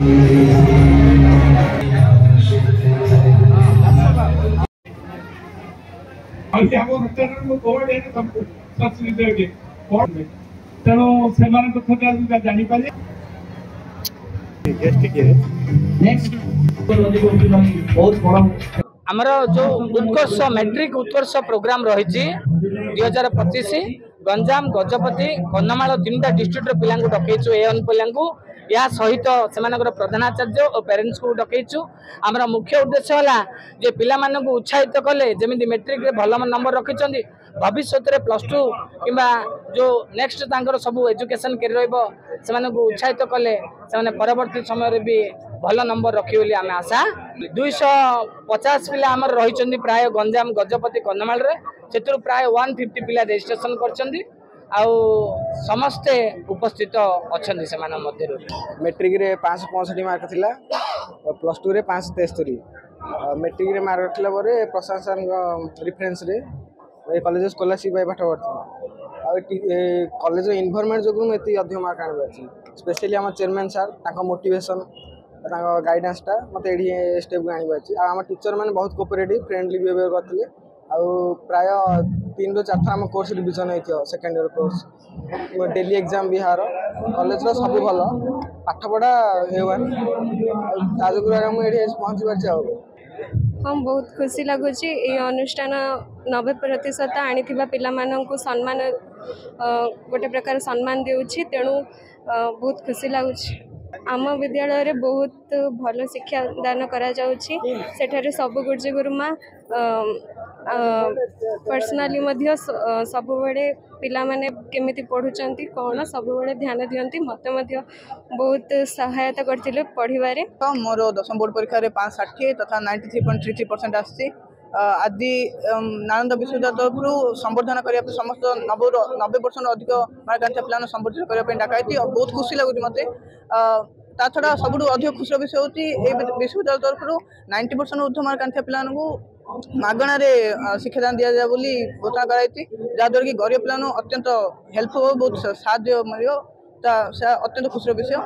तेणु से जापारे आमर जो उत्कर्ष मैट्रिक उत्कर्ष प्रोग्राम रही 2025 गंजाम गजपति कंधमाल 3टा डिस्ट्रिक्ट पिला डकईचु ए पिला या सहित से प्रधानाचार्य और पेरेन्ट्स को डकईचु। आमर मुख्य उद्देश्य है पिला उत्साहित कले जमी मैट्रिक भल नंबर रखिंट भविष्य में +2 कि जो नेक्स्ट सब एजुकेशन कैरियर से उत्साहित कले से परवर्ती समय भी भल नंबर रखी बोली आम आशा। 250 पिला आमर रही प्राय गंजाम गजपति कंधमाल से प्राय 150 पिला रजिस्ट्रेशन कर समस्ते उपस्थित अच्छा से मैट्रिक रे 565 मार्क थिला +2 रे 573 मैट्रिक रे मार्क रखला परे प्रशासन रेफरेंस रे ए कॉलेज स्कॉलरशिप पाठ पड़ती कॉलेज इन्वायरमेंट जो एति अधिक मार्क आने अछि स्पेशली हम चेयरमैन सर ताको मोटिवेशन ताको गाइडेंस टा मते एडी स्टेप को आनी अछि आ हम टीचर माने बहुत कोऑपरेटिव फ्रेंडली बिहेवियर करथिले आ प्राय 3 रो 4 हम कोर्स रिवीजन होइथियो second year course daily exam Bihar college रो सब भलो पाठ पढ़ा हेवन ताजपुर हम एडी पहुंची परछ हम बहुत खुशी लगुच ये अनुष्ठान 90% आनी पिला माननकु सम्मान गोटे प्रकार सम्मान देउछि तेणु बहुत खुशी लगुच। आम विद्यालय रे बहुत भल शिक्षा दान करा जाउछि सेठारे सब गुरुजी गुरुमा पर्सनाली मध्य सब बड़े पिला माने केमिति पढुचंती कोन सब बड़े ध्यान दियंती मते मध्य बहुत सहायता करथिले पढिबारे। तो मोर 10th बोर्ड परीक्षा रे 560 तथा 93.33% आछि आदि नालंदा विश्वविद्यालय तरफ संवर्धन करने समस्त 90% अधिक मार्क आंता पिला संवर्धन करने डाकाई और बहुत खुशी लगुच मत ता छड़ा सब अधिक खुशी विषय हूँ विश्वविद्यालय तरफ 90% ऊर्ध्व मार्क आंता पिला मागण शिक्षादान दि जाए बोली घोषणा कराई जहाँद्वारा कि गरीब पिला अत्यंत हेल्प हो बहुत साहाय्य मिल अत्यंत खुशी विषय।